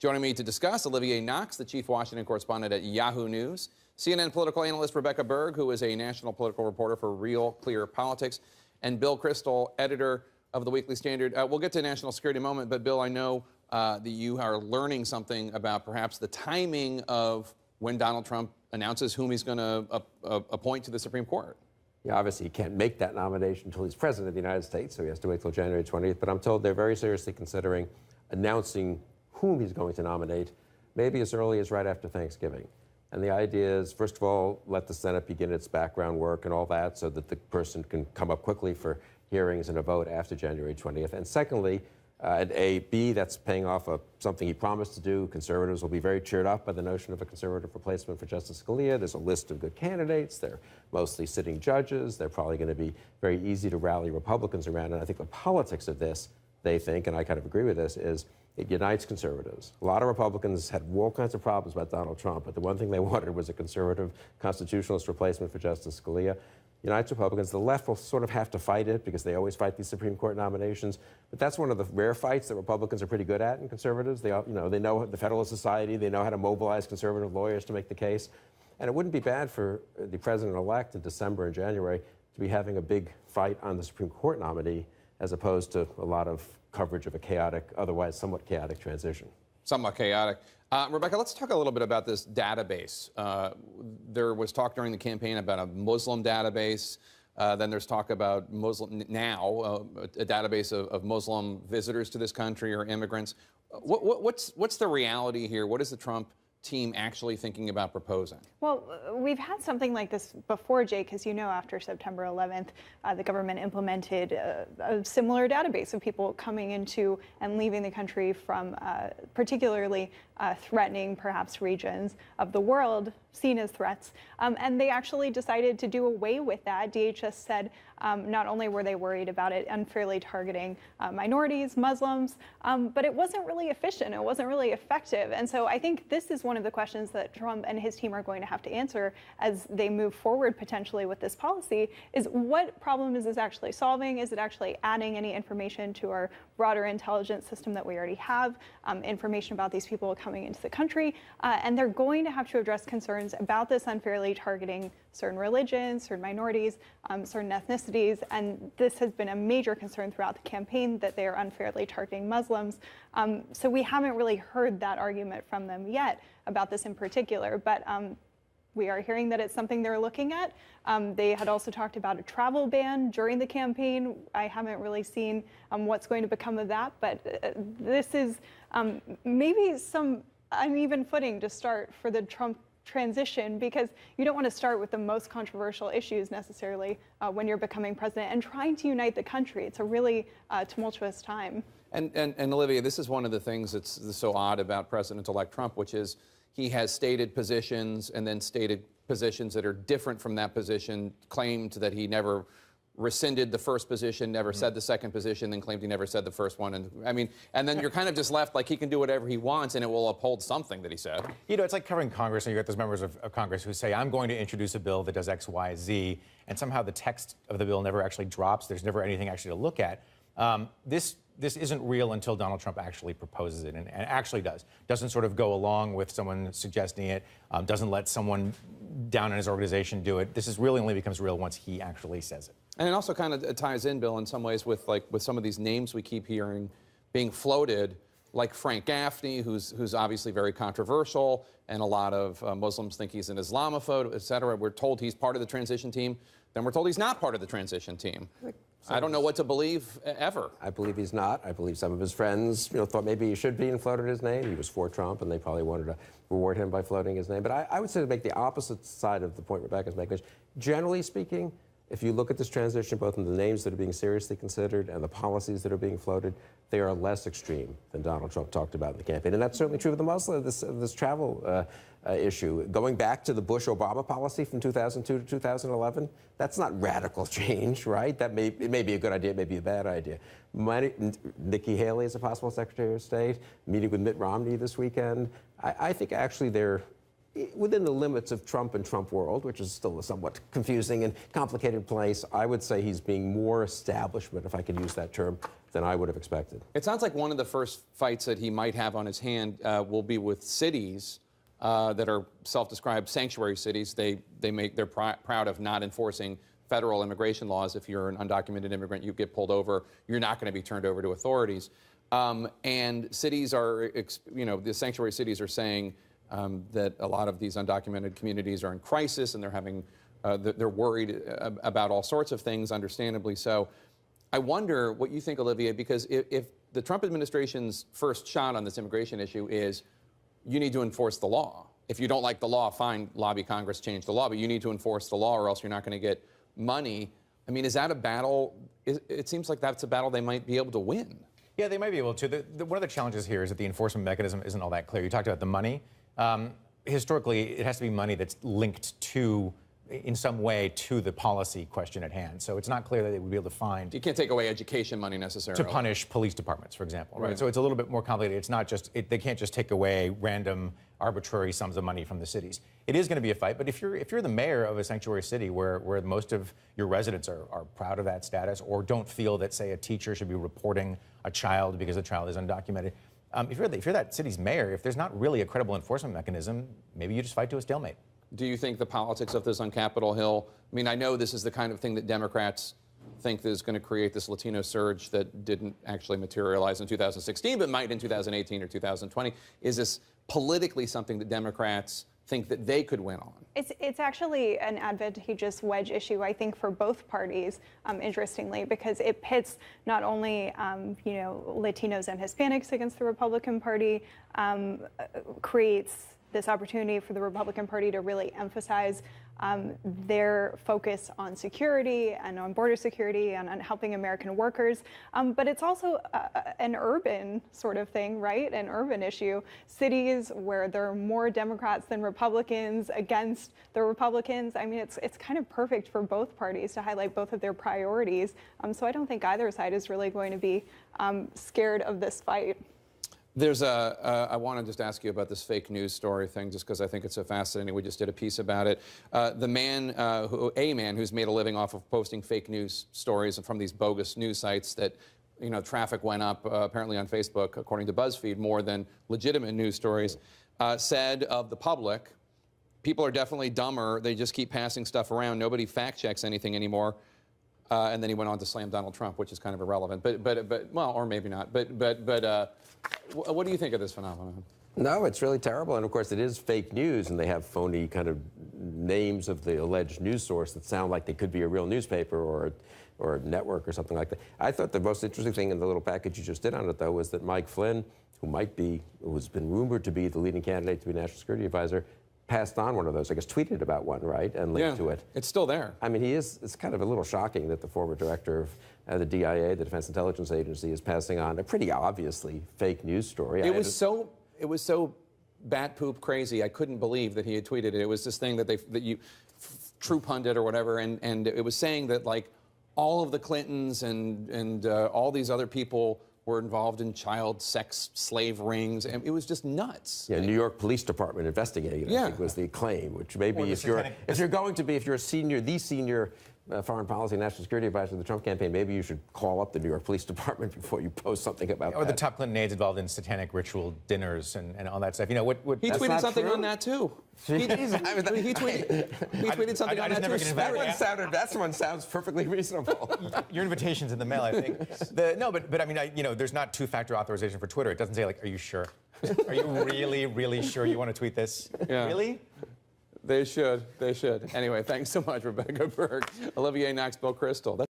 Joining me to discuss, Olivier Knox, the chief Washington correspondent at Yahoo News, CNN political analyst Rebecca Berg, who is a national political reporter for Real Clear Politics, and Bill Kristol, editor of the Weekly Standard. We'll get to national security in a moment, but Bill, I know that you are learning something about perhaps the timing of when Donald Trump announces whom he's going to appoint to the Supreme Court. Yeah, obviously he can't make that nomination until he's president of the United States, so he has to wait till January 20th. But I'm told they're very seriously considering announcing whom he's going to nominate, maybe as early as right after Thanksgiving. And the idea is, first of all, let the Senate begin its background work and all that so that the person can come up quickly for hearings and a vote after January 20th. And secondly, B, that's paying off something he promised to do. Conservatives will be very cheered up by the notion of a conservative replacement for Justice Scalia. There's a list of good candidates. They're mostly sitting judges. They're probably going to be very easy to rally Republicans around. And I think the politics of this, they think, and I kind of agree with this, is it unites conservatives. A lot of Republicans had all kinds of problems about Donald Trump, but the one thing they wanted was a conservative constitutionalist replacement for Justice Scalia. Unites Republicans. The left will sort of have to fight it because they always fight these Supreme Court nominations. But that's one of the rare fights that Republicans are pretty good at in conservatives. They know the Federalist Society. They know how to mobilize conservative lawyers to make the case. And it wouldn't be bad for the president-elect in December and January to be having a big fight on the Supreme Court nominee as opposed to a lot of coverage of a chaotic, otherwise somewhat chaotic transition. Somewhat chaotic. Rebecca, let's talk a little bit about this database. There was talk during the campaign about a Muslim database. Then there's talk about a database of Muslim visitors to this country or immigrants. What's the reality here? What is the Trump team actually thinking about proposing? Well, we've had something like this before, Jake, as you know, after September 11th, the government implemented a similar database of people coming into and leaving the country from particularly threatening, perhaps, regions of the world seen as threats. And they actually decided to do away with that. DHS said not only were they worried about it unfairly targeting minorities, Muslims, but it wasn't really efficient. It wasn't really effective. And so I think this is one of the questions that Trump and his team are going to have to answer as they move forward potentially with this policy is what problem is this actually solving? Is it actually adding any information to our broader intelligence system that we already have, information about these people coming into the country? And they're going to have to address concerns about this unfairly targeting certain religions, certain minorities, certain ethnicities. And this has been a major concern throughout the campaign that they are unfairly targeting Muslims. So we haven't really heard that argument from them yet about this in particular. But we are hearing that it's something they're looking at. They had also talked about a travel ban during the campaign. I haven't really seen what's going to become of that, but this is maybe some uneven footing to start for the Trump transition, because you don't want to start with the most controversial issues necessarily when you're becoming president and trying to unite the country. It's a really tumultuous time. And Olivia, this is one of the things that's so odd about President-elect Trump, which is he has stated positions and then stated positions that are different from that position, claimed that he never rescinded the first position, never said the second position, then claimed he never said the first one. And I mean, and then you're kind of just left like he can do whatever he wants and it will uphold something that he said. You know, it's like covering Congress, and you got those members of Congress who say, I'm going to introduce a bill that does X, Y, Z, and somehow the text of the bill never actually drops. There's never anything actually to look at. This isn't real until Donald Trump actually proposes it and actually does. Doesn't sort of go along with someone suggesting it, doesn't let someone down in his organization do it. This is really only becomes real once he actually says it. And it also kind of ties in, Bill, in some ways with some of these names we keep hearing being floated, like Frank Gaffney, who's obviously very controversial, and a lot of Muslims think he's an Islamophobe, et cetera. We're told he's part of the transition team. Then we're told he's not part of the transition team. I don't know what to believe ever. I believe he's not. I believe some of his friends, thought maybe he should be and floated his name. He was for Trump, and they probably wanted to reward him by floating his name. But I would say to make the opposite side of the point Rebecca's making, generally speaking, if you look at this transition, both in the names that are being seriously considered and the policies that are being floated, they are less extreme than Donald Trump talked about in the campaign. And that's certainly true of the Muslim, this travel issue. Going back to the Bush-Obama policy from 2002 to 2011, that's not radical change, right? It may be a good idea, it may be a bad idea. Nikki Haley is a possible Secretary of State, meeting with Mitt Romney this weekend. I think actually they're within the limits of Trump and Trump world, which is still a somewhat confusing and complicated place, I would say he's being more establishment, if I could use that term, than I would have expected. It sounds like one of the first fights that he might have on his hand will be with cities that are self-described sanctuary cities. They're proud of not enforcing federal immigration laws. If you're an undocumented immigrant, you get pulled over, you're not going to be turned over to authorities. And cities are, the sanctuary cities are saying that a lot of these undocumented communities are in crisis, and they're worried about all sorts of things, understandably so. I wonder what you think, Olivia, because if the Trump administration's first shot on this immigration issue is you need to enforce the law. If you don't like the law, fine, lobby Congress, change the law, but you need to enforce the law or else you're not going to get money. I mean, is that a battle? It seems like that's a battle they might be able to win. Yeah, they might be able to. One of the challenges here is that the enforcement mechanism isn't all that clear. You talked about the money. Historically, it has to be money that's linked to, in some way, to the policy question at hand. So it's not clear that they would be able to find... You can't take away education money necessarily. To punish police departments, for example. Right? Right. So it's a little bit more complicated. It's not just... they can't just take away random, arbitrary sums of money from the cities. It is going to be a fight, but if you're the mayor of a sanctuary city where most of your residents are proud of that status or don't feel that, say, a teacher should be reporting a child because the child is undocumented, if you're that city's mayor, if there's not really a credible enforcement mechanism, maybe you just fight to a stalemate. Do you think the politics of this on Capitol Hill, I mean, I know this is the kind of thing that Democrats think is going to create this Latino surge that didn't actually materialize in 2016, but might in 2018 or 2020. Is this politically something that Democrats think that they could win on? It's actually an advantageous wedge issue, I think, for both parties, interestingly, because it pits not only, Latinos and Hispanics against the Republican Party, creates this opportunity for the Republican Party to really emphasize their focus on security and on border security and on helping American workers. But it's also an urban sort of thing, right? An urban issue. Cities where there are more Democrats than Republicans against the Republicans. I mean, it's kind of perfect for both parties to highlight both of their priorities. So I don't think either side is really going to be scared of this fight. I want to just ask you about this fake news story thing, just because I think it's so fascinating. We just did a piece about it. A man who's made a living off of posting fake news stories from these bogus news sites that, traffic went up apparently on Facebook, according to BuzzFeed, more than legitimate news stories, said of the public, people are definitely dumber. They just keep passing stuff around. Nobody fact checks anything anymore. And then he went on to slam Donald Trump, which is kind of irrelevant, but well, or maybe not. But what do you think of this phenomenon? No, it's really terrible. And of course, it is fake news, and they have phony kind of names of the alleged news source that sound like they could be a real newspaper or a network or something like that. I thought the most interesting thing in the little package you just did on it, though, was that Mike Flynn, who's been rumored to be the leading candidate to be National Security Advisor, passed on one of those, I guess tweeted about one, right, and linked to it. It's still there. I mean, it's kind of a little shocking that the former director of the DIA, the Defense Intelligence Agency, is passing on a pretty obviously fake news story. It was so bat poop crazy. I couldn't believe that he had tweeted it. It was this thing True Pundit or whatever, and it was saying that like all of the Clintons and all these other people were involved in child sex slave rings, and it was just nuts. Yeah, New York Police Department investigating it, I think was the claim, which maybe if you're a senior foreign policy and national security advisor of the Trump campaign, maybe you should call up the New York Police Department before you post something about that. Or the top Clinton aides involved in satanic ritual dinners and all that stuff. He tweeted something on that too. He tweeted something on that too. That one sounds perfectly reasonable. Your invitation's in the mail, I think. But I mean, there's not two-factor authorization for Twitter. It doesn't say like, are you sure? Are you really, really sure you want to tweet this? Yeah. Really? They should. Anyway, thanks so much, Rebecca Berg, Olivier Knox, Bill Kristol.